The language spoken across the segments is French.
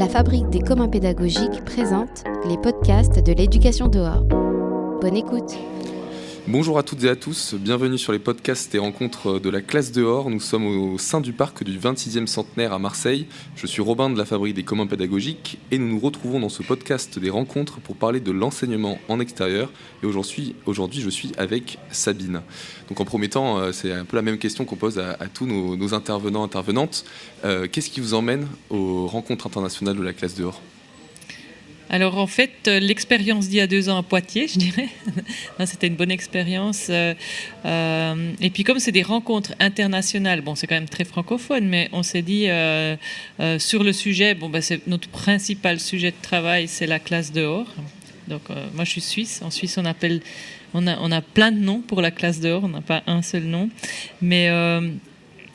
La Fabrique des communs pédagogiques présente les podcasts de l'éducation dehors. Bonne écoute. Bonjour à toutes et à tous, bienvenue sur les podcasts et rencontres de la classe dehors. Nous sommes au sein du parc du 26e centenaire à Marseille. Je suis Robin de la Fabrique des communs pédagogiques et nous nous retrouvons dans ce podcast des rencontres pour parler de l'enseignement en extérieur. Et aujourd'hui, je suis avec Sabine. Donc en premier temps, c'est un peu la même question qu'on pose à tous nos intervenants, intervenantes. Qu'est-ce qui vous emmène aux rencontres internationales de la classe dehors ? Alors en fait, l'expérience d'il y a 2 ans à Poitiers, je dirais, c'était une bonne expérience. Et puis comme c'est des rencontres internationales, bon c'est quand même très francophone, mais on s'est dit sur le sujet, c'est notre principal sujet de travail, c'est la classe dehors. Donc moi je suis suisse, en Suisse on a plein de noms pour la classe dehors, on n'a pas un seul nom, mais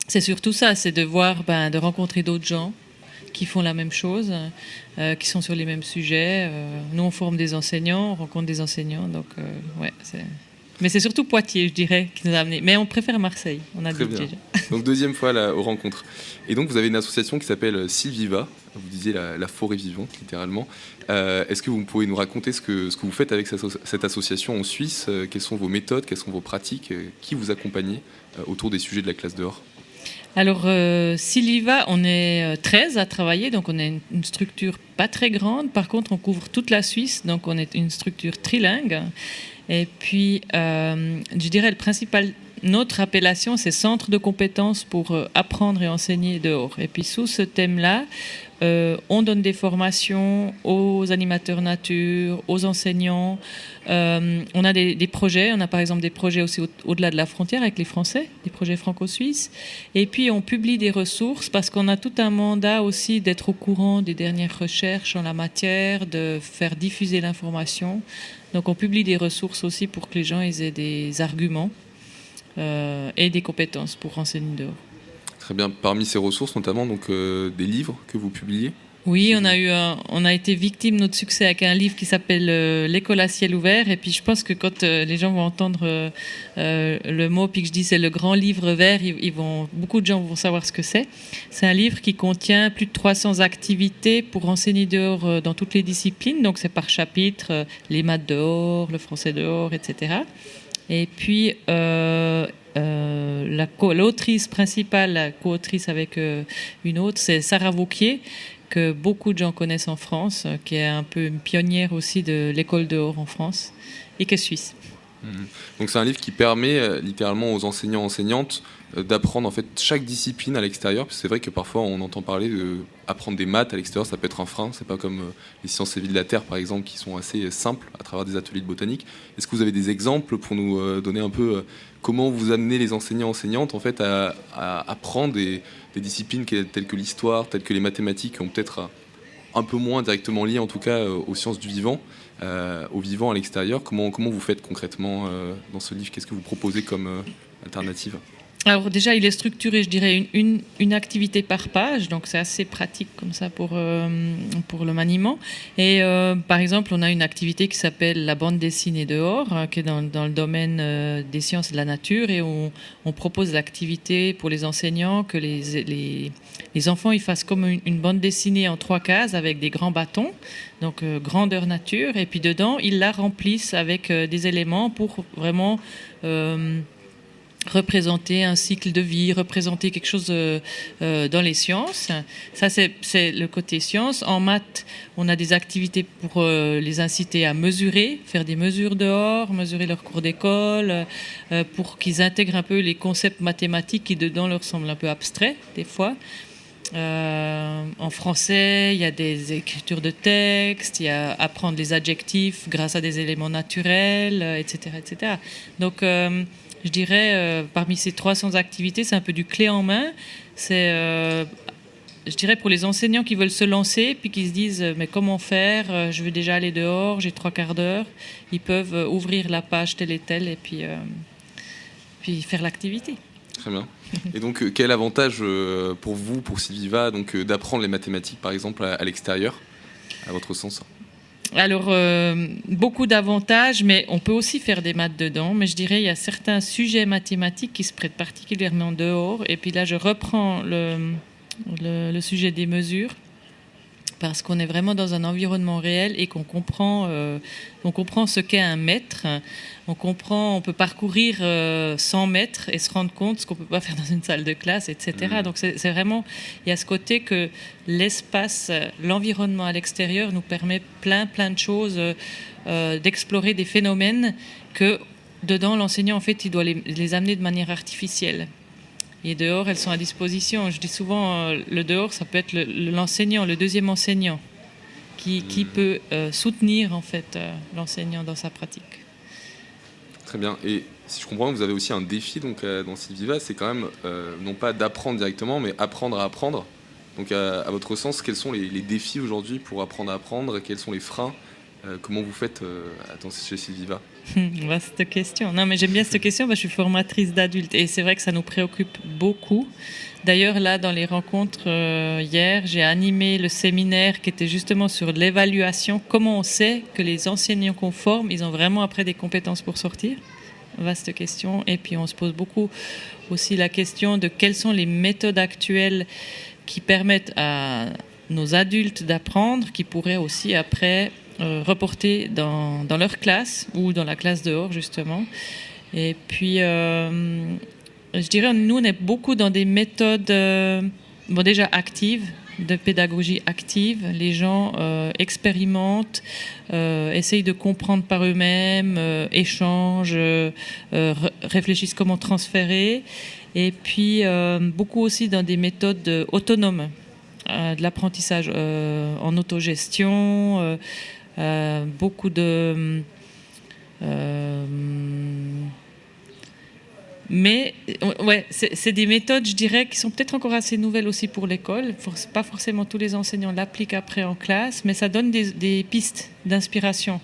c'est surtout ça, c'est de voir, de rencontrer d'autres gens qui font la même chose, qui sont sur les mêmes sujets. Nous, on forme des enseignants, on rencontre des enseignants. Donc, Mais c'est surtout Poitiers, je dirais, qui nous a amenés. Mais on préfère Marseille, on a dit déjà. Donc, deuxième fois là, aux rencontres. Et donc, vous avez une association qui s'appelle Sylviva. Vous disiez la forêt vivante, littéralement. Est-ce que vous pouvez nous raconter ce que vous faites avec cette association en Suisse ? Quelles sont vos méthodes ? Quelles sont vos pratiques ? Qui vous accompagnez autour des sujets de la classe dehors ? Alors, Sylviva, on est 13 à travailler, donc on est une structure pas très grande. Par contre, on couvre toute la Suisse, donc on est une structure trilingue. Et puis, je dirais, notre appellation, c'est Centre de compétences pour apprendre et enseigner dehors. Et puis, sous ce thème-là, on donne des formations aux animateurs nature, aux enseignants. On a des projets. On a par exemple des projets aussi au-delà de la frontière avec les Français, des projets franco-suisses. Et puis on publie des ressources parce qu'on a tout un mandat aussi d'être au courant des dernières recherches en la matière, de faire diffuser l'information. Donc on publie des ressources aussi pour que les gens aient des arguments et des compétences pour enseigner dehors. Très bien. Parmi ces ressources, notamment donc, des livres que vous publiez ? Oui, on a été victime de notre succès avec un livre qui s'appelle L'école à ciel ouvert. Et puis je pense que quand les gens vont entendre le mot, puis que je dis c'est le grand livre vert, beaucoup de gens vont savoir ce que c'est. C'est un livre qui contient plus de 300 activités pour enseigner dehors dans toutes les disciplines. Donc c'est par chapitre, les maths dehors, le français dehors, etc. Et puis l'autrice principale, la co-autrice avec une autre, c'est Sarah Vauquier, que beaucoup de gens connaissent en France, qui est un peu une pionnière aussi de l'école dehors en France, et qui est suisse. Donc c'est un livre qui permet littéralement aux enseignants, enseignantes d'apprendre en fait chaque discipline à l'extérieur. Parce que c'est vrai que parfois on entend parler d'apprendre des maths à l'extérieur, ça peut être un frein. C'est pas comme les sciences et vie de la Terre par exemple, qui sont assez simples à travers des ateliers de botanique. Est-ce que vous avez des exemples pour nous donner un peu comment vous amenez les enseignants, enseignantes en fait à apprendre des disciplines telles que l'histoire, telles que les mathématiques, qui ont peut-être un peu moins directement liées en tout cas aux sciences du vivant, au vivant à l'extérieur. Comment vous faites concrètement dans ce livre ? Qu'est-ce que vous proposez comme alternative ? Alors déjà, il est structuré, je dirais, une activité par page, donc c'est assez pratique comme ça pour le maniement. Et par exemple, on a une activité qui s'appelle la bande dessinée dehors, qui est dans le domaine des sciences et de la nature, et on propose l'activité pour les enseignants que les enfants ils fassent comme une bande dessinée en 3 cases avec des grands bâtons, donc grandeur nature, et puis dedans, ils la remplissent avec des éléments pour vraiment représenter un cycle de vie, représenter quelque chose dans les sciences. Ça, c'est le côté sciences. En maths, on a des activités pour les inciter à mesurer, faire des mesures dehors, mesurer leur cours d'école, pour qu'ils intègrent un peu les concepts mathématiques qui, dedans, leur semblent un peu abstraits, des fois. En français, il y a des écritures de texte, il y a apprendre les adjectifs grâce à des éléments naturels, etc., etc. Donc, je dirais, parmi ces 300 activités, c'est un peu du clé en main. C'est, je dirais, pour les enseignants qui veulent se lancer, puis qui se disent, mais comment faire ? Je veux déjà aller dehors, j'ai 3 quarts d'heure. Ils peuvent ouvrir la page telle et telle, et puis faire l'activité. Très bien. Et donc, quel avantage pour vous, pour Sylviva, donc, d'apprendre les mathématiques, par exemple, à l'extérieur, à votre sens ? Alors, beaucoup d'avantages, mais on peut aussi faire des maths dedans. Mais je dirais il y a certains sujets mathématiques qui se prêtent particulièrement dehors. Et puis là, je reprends le sujet des mesures. parce qu'on est vraiment dans un environnement réel et qu'on comprend ce qu'est un mètre. On peut parcourir 100 mètres et se rendre compte ce qu'on ne peut pas faire dans une salle de classe, etc. Donc c'est vraiment, il y a ce côté que l'espace, l'environnement à l'extérieur nous permet plein de choses, d'explorer des phénomènes que dedans l'enseignant, en fait, il doit les amener de manière artificielle. Et dehors, elles sont à disposition. Je dis souvent, le dehors, ça peut être l'enseignant, le deuxième enseignant, qui peut soutenir en fait l'enseignant dans sa pratique. Très bien. Et si je comprends, vous avez aussi un défi donc, dans Civiva, c'est quand même non pas d'apprendre directement, mais apprendre à apprendre. Donc à votre sens, quels sont les défis aujourd'hui pour apprendre à apprendre? Quels sont les freins? Comment vous faites chez Civiva? Vaste question. Non, mais j'aime bien cette question parce que je suis formatrice d'adultes et c'est vrai que ça nous préoccupe beaucoup. D'ailleurs, là, dans les rencontres hier, j'ai animé le séminaire qui était justement sur l'évaluation. Comment on sait que les enseignants qu'on forme, ils ont vraiment après des compétences pour sortir? Vaste question. Et puis, on se pose beaucoup aussi la question de quelles sont les méthodes actuelles qui permettent à nos adultes d'apprendre, qui pourraient aussi après reporter dans leur classe ou dans la classe dehors, justement. Et puis, je dirais, nous, on est beaucoup dans des méthodes déjà actives, de pédagogie active. Les gens expérimentent, essayent de comprendre par eux-mêmes, échangent, réfléchissent comment transférer. Et puis, beaucoup aussi dans des méthodes autonomes, de l'apprentissage en autogestion, beaucoup de... mais ouais, c'est des méthodes, je dirais, qui sont peut-être encore assez nouvelles aussi pour l'école. Pas forcément tous les enseignants l'appliquent après en classe, mais ça donne des pistes d'inspiration.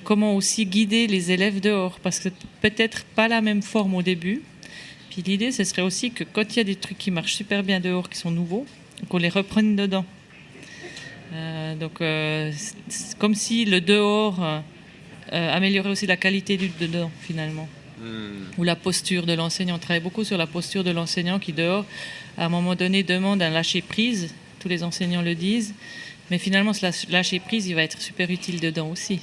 Comment aussi guider les élèves dehors, parce que peut-être pas la même forme au début. Puis l'idée, ce serait aussi que quand il y a des trucs qui marchent super bien dehors, qui sont nouveaux, qu'on les reprenne dedans. Donc, c'est comme si le dehors améliorait aussi la qualité du dedans, finalement. Ou la posture de l'enseignant. On travaille beaucoup sur la posture de l'enseignant qui, dehors, à un moment donné, demande un lâcher-prise. Tous les enseignants le disent. Mais finalement, ce lâcher-prise, il va être super utile dedans aussi,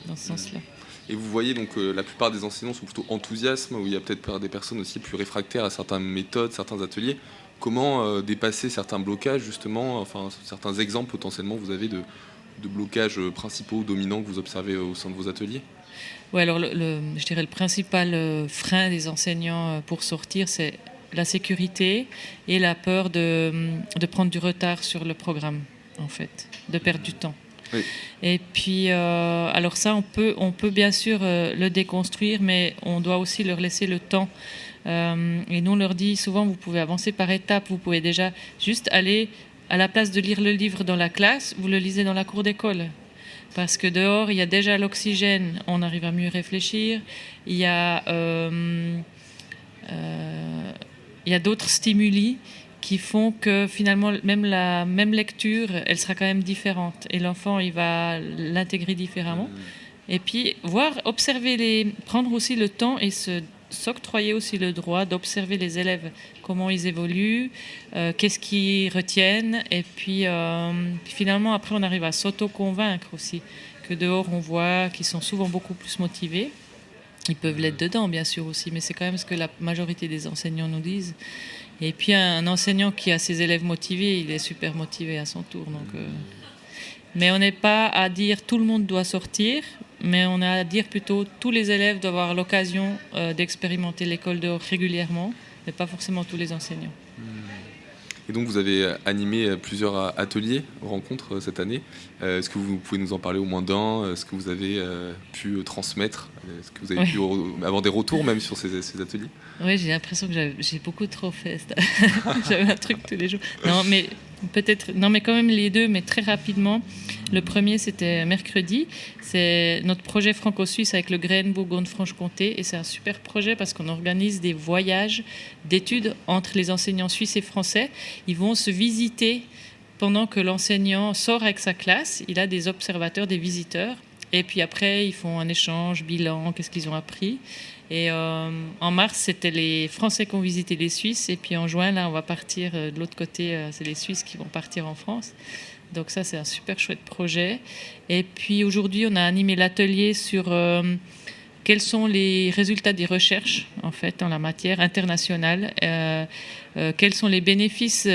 dans ce sens-là. Et vous voyez donc la plupart des enseignants sont plutôt enthousiastes, où il y a peut-être des personnes aussi plus réfractaires à certaines méthodes, certains ateliers. Comment dépasser certains blocages, justement, enfin certains exemples potentiellement vous avez de blocages principaux, dominants que vous observez au sein de vos ateliers? Oui, alors je dirais le principal frein des enseignants pour sortir, c'est la sécurité et la peur de prendre du retard sur le programme, en fait, de perdre du temps. Oui. Et puis, alors ça, on peut bien sûr le déconstruire, mais on doit aussi leur laisser le temps. Et nous, on leur dit souvent, vous pouvez avancer par étapes, vous pouvez déjà juste aller, à la place de lire le livre dans la classe, vous le lisez dans la cour d'école. Parce que dehors, il y a déjà l'oxygène, on arrive à mieux réfléchir. Il y a d'autres stimuli qui font que finalement, même la même lecture, elle sera quand même différente. Et l'enfant, il va l'intégrer différemment. Et puis, prendre aussi le temps et s'octroyer aussi le droit d'observer les élèves, comment ils évoluent, qu'est-ce qu'ils retiennent. Et puis, finalement, après, on arrive à s'auto-convaincre aussi, que dehors, on voit qu'ils sont souvent beaucoup plus motivés. Ils peuvent l'être dedans, bien sûr, aussi, mais c'est quand même ce que la majorité des enseignants nous disent. Et puis, un enseignant qui a ses élèves motivés, il est super motivé à son tour. Donc, mais on n'est pas à dire tout le monde doit sortir, mais on a à dire plutôt tous les élèves doivent avoir l'occasion d'expérimenter l'école dehors régulièrement, mais pas forcément tous les enseignants. Et donc vous avez animé plusieurs ateliers, rencontres cette année. Est-ce que vous pouvez nous en parler au moins d'un? Est-ce que vous avez pu transmettre? Est-ce que vous avez pu avoir des retours même sur ces ateliers? Oui, j'ai l'impression que j'ai beaucoup trop fait. J'avais un truc tous les jours. Non, mais peut-être. Non, mais quand même les deux, mais très rapidement. Le premier, c'était mercredi. C'est notre projet franco-suisse avec le GREN Bourgogne-Franche-Comté. Et c'est un super projet parce qu'on organise des voyages d'études entre les enseignants suisses et français. Ils vont se visiter pendant que l'enseignant sort avec sa classe. Il a des observateurs, des visiteurs. Et puis après, ils font un échange, bilan, qu'est-ce qu'ils ont appris. Et en mars, c'était les Français qui ont visité les Suisses. Et puis en juin, là, on va partir de l'autre côté. C'est les Suisses qui vont partir en France. Donc ça, c'est un super chouette projet. Et puis aujourd'hui, on a animé l'atelier sur quels sont les résultats des recherches, en fait, en la matière internationale. Quels sont les bénéfices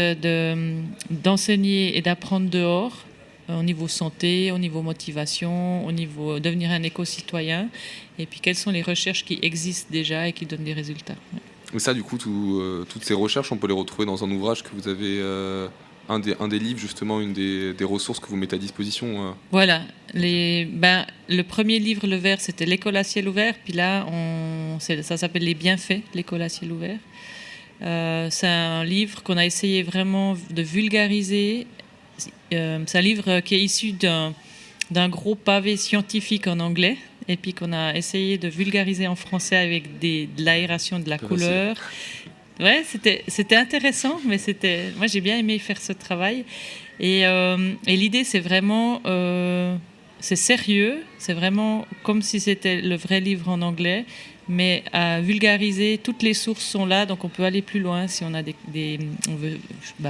d'enseigner et d'apprendre dehors, au niveau santé, au niveau motivation, au niveau devenir un éco-citoyen. Et puis, quelles sont les recherches qui existent déjà et qui donnent des résultats. Et ça, du coup, toutes ces recherches, on peut les retrouver dans un ouvrage que vous avez, un des livres, justement, une des ressources que vous mettez à disposition. Voilà. Le premier livre, Le Vert, c'était L'école à ciel ouvert. Puis là, ça s'appelle Les bienfaits de l'école à ciel ouvert. C'est un livre qu'on a essayé vraiment de vulgariser. C'est un livre qui est issu d'un gros pavé scientifique en anglais et puis qu'on a essayé de vulgariser en français avec de l'aération de la couleur. Ouais, c'était intéressant, mais moi j'ai bien aimé faire ce travail. Et l'idée, c'est vraiment, c'est sérieux, c'est vraiment comme si c'était le vrai livre en anglais, mais à vulgariser. Toutes les sources sont là, donc on peut aller plus loin si on a on veut,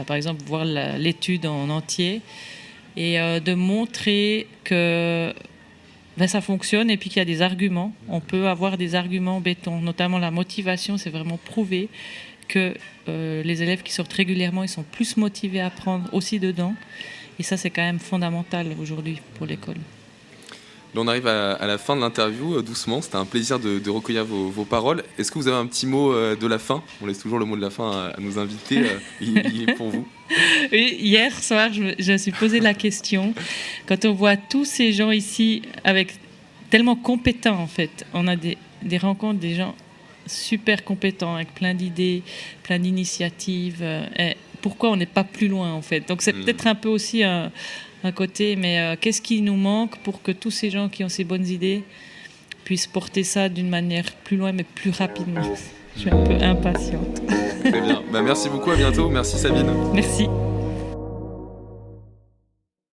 par exemple, voir l'étude en entier et de montrer que ça fonctionne et puis qu'il y a des arguments. On peut avoir des arguments béton, notamment la motivation. C'est vraiment prouvé que les élèves qui sortent régulièrement, ils sont plus motivés à apprendre aussi dedans. Et ça, c'est quand même fondamental aujourd'hui pour l'école. Là, on arrive à la fin de l'interview, doucement. C'était un plaisir de recueillir vos paroles. Est-ce que vous avez un petit mot de la fin ? On laisse toujours le mot de la fin à nos invités. Il est pour vous. Oui, hier soir, je me suis posé la question. Quand on voit tous ces gens ici, tellement compétents en fait, on a des rencontres, des gens super compétents, avec plein d'idées, plein d'initiatives. Pourquoi on n'est pas plus loin en fait ? Donc c'est peut-être un peu aussi un côté, mais qu'est-ce qui nous manque pour que tous ces gens qui ont ces bonnes idées puissent porter ça d'une manière plus loin, mais plus rapidement ? Je suis un peu impatiente. Très bien. Merci beaucoup, à bientôt. Merci Sabine. Merci.